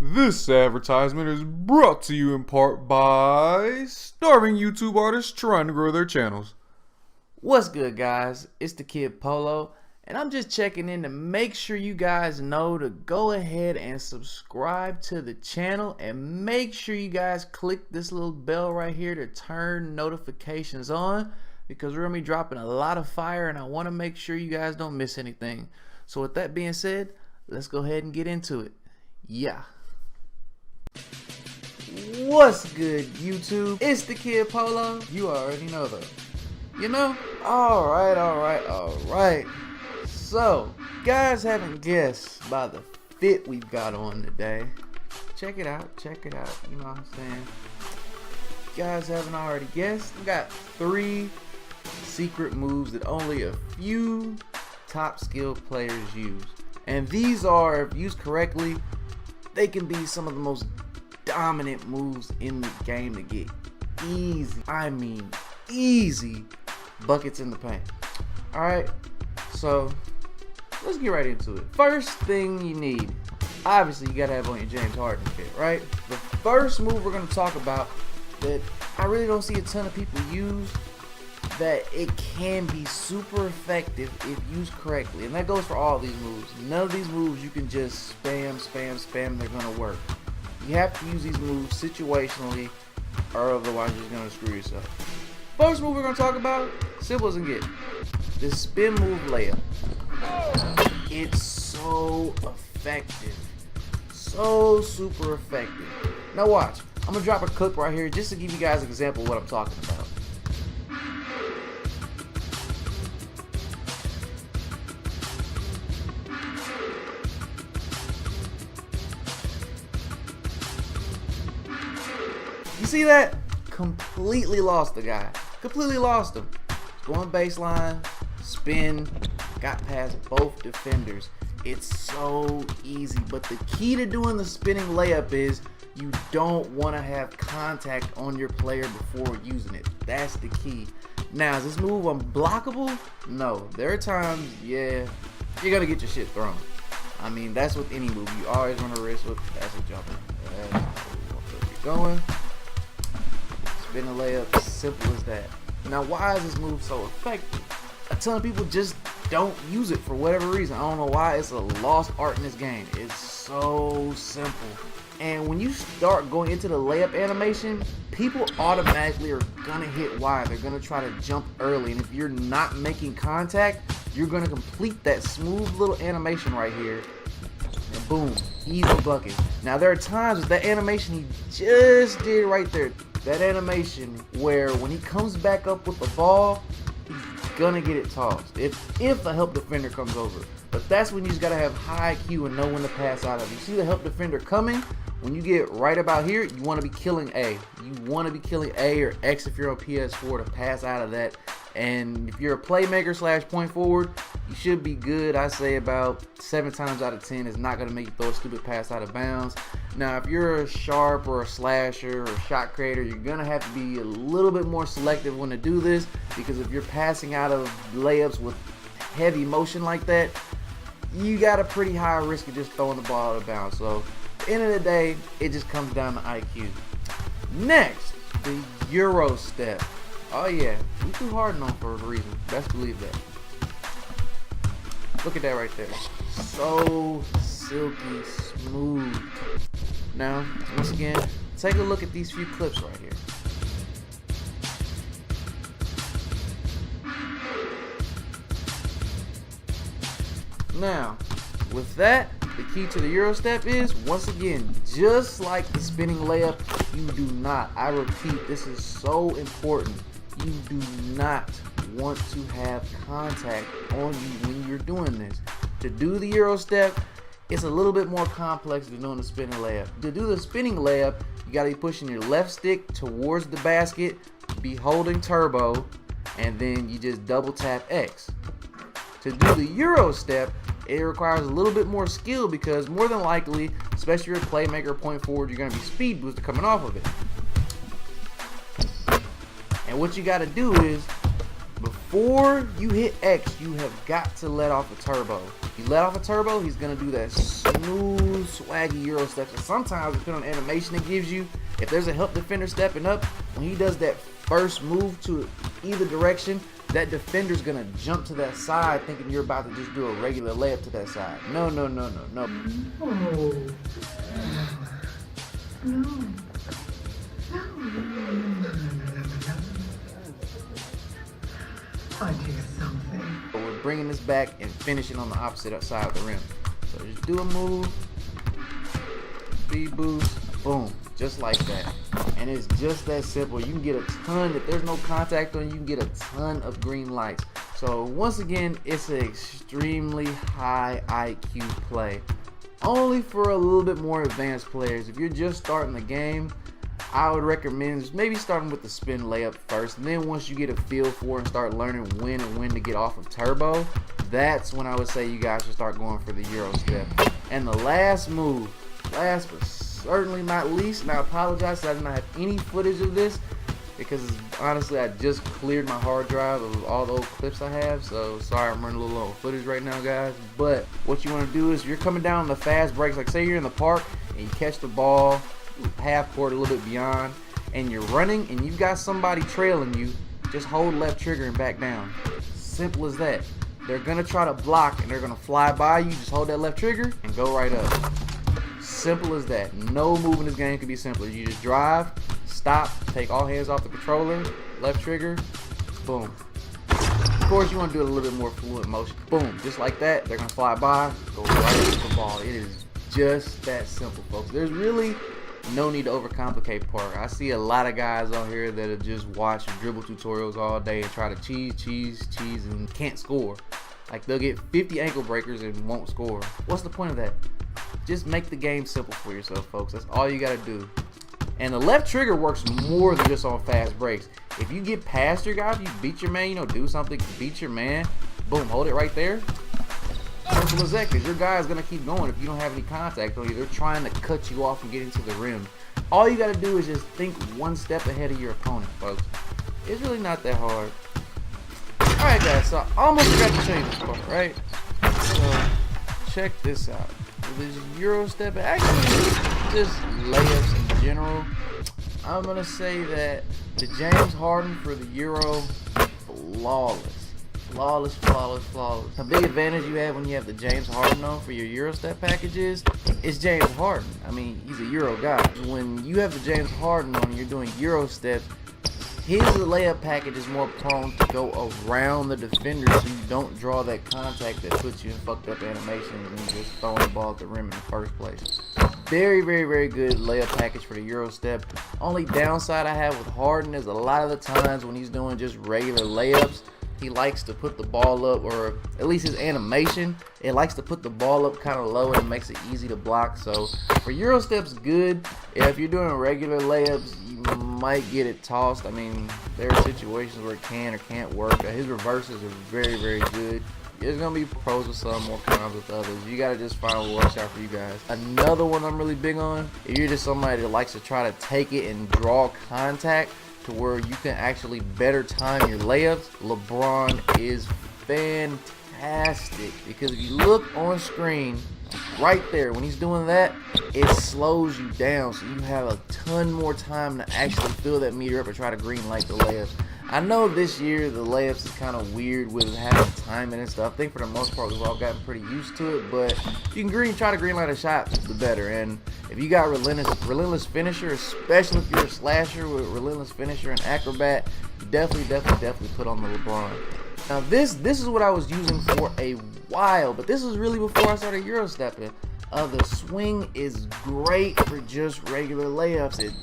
This advertisement is brought to you in part by starving YouTube artists trying to grow their channels. What's good, guys? It's the Kid Polo, and I'm just checking in to make sure you guys know to go ahead and subscribe to the channel, and make sure you guys click this little bell right here to turn notifications on, because we're gonna be dropping a lot of fire and I want to make sure you guys don't miss anything. So with that being said, let's go ahead and get into it. Yeah. What's good, YouTube? It's the Kid Polo. You already know though. You know? Alright. So, guys haven't guessed by the fit we've got on today. Check it out. You know what I'm saying? Guys haven't already guessed. We got 3 secret moves that only a few top skilled players use. And these are, if used correctly, they can be some of the most dominant moves in the game to get easy buckets in the paint. Alright, so let's get right into it. First thing you need, obviously you gotta have on your James Harden fit, right? The first move we're gonna talk about that I really don't see a ton of people use, that it can be super effective if used correctly, and that goes for all these moves. None of these moves you can just spam, they're gonna work. You have to use these moves situationally, or otherwise you're just gonna screw yourself. First move we're gonna talk about, simple as it gets, the spin move layup. It's so effective, so super effective. Now watch, I'm gonna drop a clip right here just to give you guys an example of what I'm talking about. You see that? Completely lost the guy. Completely lost him. Going baseline, spin, got past both defenders. It's so easy. But the key to doing the spinning layup is you don't want to have contact on your player before using it. That's the key. Now, is this move unblockable? No. There are times, yeah, you're going to get your shit thrown. I mean, that's with any move. You always run a risk with, that's a jumper. Keep going. Spin a layup, simple as that. Now, why is this move so effective? A ton of people just don't use it for whatever reason. I don't know why. It's a lost art in this game. It's so simple. And when you start going into the layup animation, people automatically are gonna hit wide. They're gonna try to jump early, and if you're not making contact, you're gonna complete that smooth little animation right here, and boom, easy bucket. Now there are times with that animation he just did right there, that animation where when he comes back up with the ball, he's gonna get it tossed if a help defender comes over. But that's when you just gotta have high IQ and know when to pass out of. You see the help defender coming, when you get right about here, you want to be killing A. You want to be killing A or X if you're on PS4 to pass out of that. And if you're a playmaker / point forward, you should be good. I say about 7 times out of 10 is not going to make you throw a stupid pass out of bounds. Now, if you're a sharp or a slasher or a shot creator, you're going to have to be a little bit more selective when to do this, because if you're passing out of layups with heavy motion like that, you got a pretty high risk of just throwing the ball out of bounds. So, at the end of the day, it just comes down to IQ. Next, the Euro step. Oh yeah, we too hard on for a reason. Best believe that. Look at that right there. So silky smooth. Now, once again, take a look at these few clips right here. Now, with that, the key to the Euro step is, once again, just like the spinning layup, you do not, I repeat, this is so important, you do not want to have contact on you when you're doing this. To do the Euro step, it's a little bit more complex than doing the spinning layup. To do the spinning layup, you gotta be pushing your left stick towards the basket, be holding turbo, and then you just double tap X. To do the Euro step, it requires a little bit more skill, because more than likely, especially if you're a playmaker point forward, you're going to be speed boosted coming off of it. And what you got to do is, before before you hit X, you have got to let off a turbo. You let off a turbo, he's gonna do that smooth, swaggy Euro step. And sometimes, depending on the animation it gives you, if there's a help defender stepping up, when he does that first move to either direction, that defender's gonna jump to that side thinking you're about to just do a regular layup to that side. No, no, no, no, no. Oh. No. I hear something. But we're bringing this back and finishing on the opposite side of the rim. So just do a move, speed boost, boom, just like that. And it's just that simple. You can get a ton, if there's no contact on you, can get a ton of green lights. So once again, it's an extremely high IQ play. Only for a little bit more advanced players. If you're just starting the game, I would recommend maybe starting with the spin layup first, and then once you get a feel for it and start learning when and when to get off of turbo, that's when I would say you guys should start going for the Euro step. And the last move, last but certainly not least, and I apologize that I did not have any footage of this because honestly I just cleared my hard drive of all the old clips I have, so sorry I'm running a little low on footage right now, guys. But what you want to do is, if you're coming down the fast breaks, like say you're in the park and you catch the ball half court, a little bit beyond, and you're running and you've got somebody trailing you, just hold left trigger and back down. Simple as that. They're gonna try to block and they're gonna fly by you. Just hold that left trigger and go right up. Simple as that. No move in this game could be simpler. You just drive, stop, take all hands off the controller, left trigger, boom. Of course you want to do it a little bit more fluid motion. Boom, just like that. They're gonna fly by, go right into the ball. It is just that simple, folks. There's really no need to overcomplicate park. I see a lot of guys on here that have just watched dribble tutorials all day and try to cheese, and can't score. Like they'll get 50 ankle breakers and won't score. What's the point of that? Just make the game simple for yourself, folks. That's all you gotta do. And the left trigger works more than just on fast breaks. If you get past your guy, if you beat your man, do something, beat your man, boom, hold it right there. Simple as that, because your guy is going to keep going if you don't have any contact on you. They're trying to cut you off and get into the rim. All you got to do is just think one step ahead of your opponent, folks. It's really not that hard. Alright, guys, so I almost forgot to change this part, right? So, check this out. This Euro step, actually, just layups in general. I'm going to say that the James Harden for the Euro, flawless. Flawless. A big advantage you have when you have the James Harden on for your Euro step packages is James Harden. I mean, he's a Euro guy. When you have the James Harden on and you're doing Euro steps, his layup package is more prone to go around the defender so you don't draw that contact that puts you in fucked up animations and just throwing the ball at the rim in the first place. Very good layup package for the Euro step. Only downside I have with Harden is a lot of the times when he's doing just regular layups, he likes to put the ball up, or at least his animation, it likes to put the ball up kind of low and it makes it easy to block. So for Euro steps, good. If you're doing regular layups, you might get it tossed. I mean, there are situations where it can or can't work. His reverses are very good. There's gonna be pros with some, more cons with others. You gotta just find what works out for you guys. Another one I'm really big on, if you're just somebody that likes to try to take it and draw contact to where you can actually better time your layups, LeBron is fantastic. Because if you look on screen, right there, when he's doing that, it slows you down. So you have a ton more time to actually fill that meter up and try to green light the layups. I know this year the layups is kind of weird with having timing and stuff. I think for the most part we've all gotten pretty used to it, but if you can try to green light a shot, the better. And if you got relentless finisher, especially if you're a slasher with relentless finisher and acrobat, definitely put on the LeBron. Now this is what I was using for a while, but this was really before I started Euro stepping. The swing is great for just regular layups. It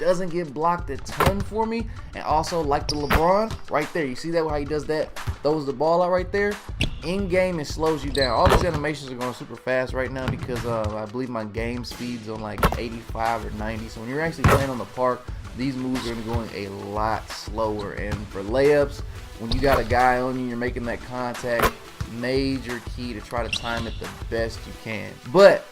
doesn't get blocked a ton for me. And also, like the LeBron, right there, you see that how he does that, throws the ball out right there? In game, it slows you down. All these animations are going super fast right now because I believe my game speed's on like 85 or 90. So when you're actually playing on the park, these moves are going a lot slower. And for layups, when you got a guy on you, you're making that contact, major key to try to time it the best you can. But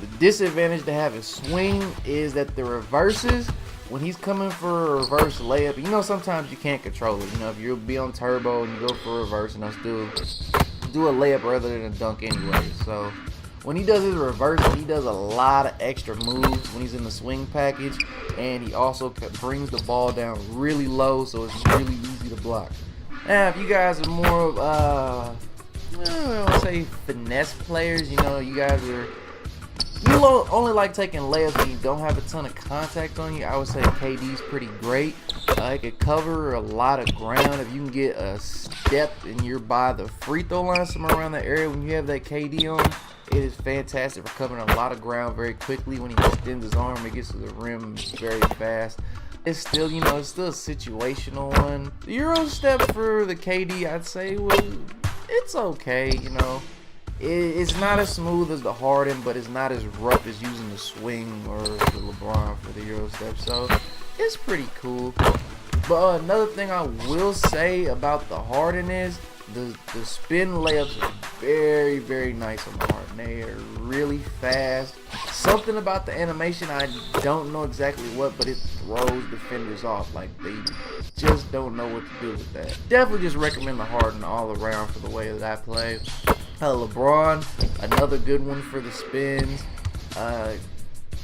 the disadvantage to having swing is that the reverses, when he's coming for a reverse layup, you know, sometimes you can't control it. You know, if you'll be on turbo and you go for a reverse and I'll still do a layup rather than a dunk anyway. So when he does his reverse, he does a lot of extra moves when he's in the swing package, and he also brings the ball down really low, so it's really easy to block. Now, if you guys are more of, I don't want to say finesse players, you know, you guys are, you only like taking layups and you don't have a ton of contact on you, I would say KD's pretty great. It could cover a lot of ground. If you can get a step and you're by the free throw line, somewhere around that area when you have that KD on, it is fantastic for covering a lot of ground very quickly. When he extends his arm, it gets to the rim very fast. It's still, you know, it's still a situational one. The Euro step for the KD, I'd say, well, it's okay, you know. It's not as smooth as the Harden, but it's not as rough as using the swing or the LeBron for the Euro step. So it's pretty cool. But another thing I will say about the Harden is the spin layups are very, very nice on the Harden. They are really fast. Something about the animation, I don't know exactly what, but it throws defenders off. Like, they just don't know what to do with that. Definitely just recommend the Harden all around for the way that I play. LeBron, another good one for the spins.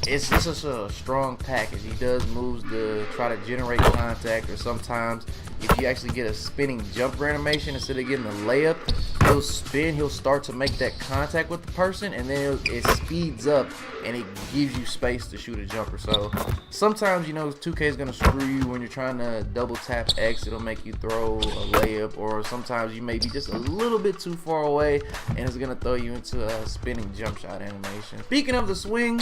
It's just a strong package. He does moves to try to generate contact, or sometimes if you actually get a spinning jumper animation instead of getting the layup, he'll spin, he'll start to make that contact with the person, and then it speeds up and it gives you space to shoot a jumper. So sometimes, you know, 2K is going to screw you when you're trying to double tap X. It'll make you throw a layup, or sometimes you may be just a little bit too far away and it's going to throw you into a spinning jump shot animation. Speaking of the swing,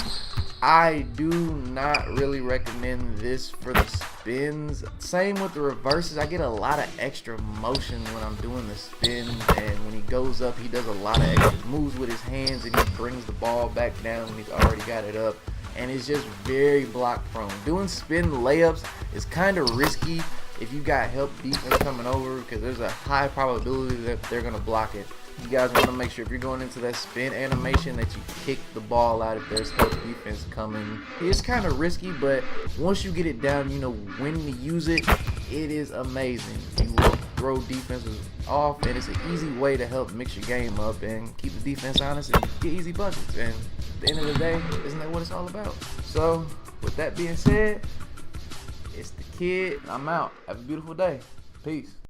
I do not really recommend this for the spins. Same with the reverses. I get a lot of extra motion when I'm doing the spin, and when he goes up, he does a lot of extra moves with his hands, and he brings the ball back down when he's already got it up, and it's just very block prone. Doing spin layups is kind of risky if you got help defense coming over, because there's a high probability that they're going to block it. You guys want to make sure if you're going into that spin animation that you kick the ball out if there's help defense coming. It's kind of risky, but once you get it down, you know when to use it. It is amazing. You will throw defenses off, and it's an easy way to help mix your game up and keep the defense honest and get easy buckets. And at the end of the day, isn't that what it's all about? So with that being said, it's the kid. I'm out. Have a beautiful day. Peace.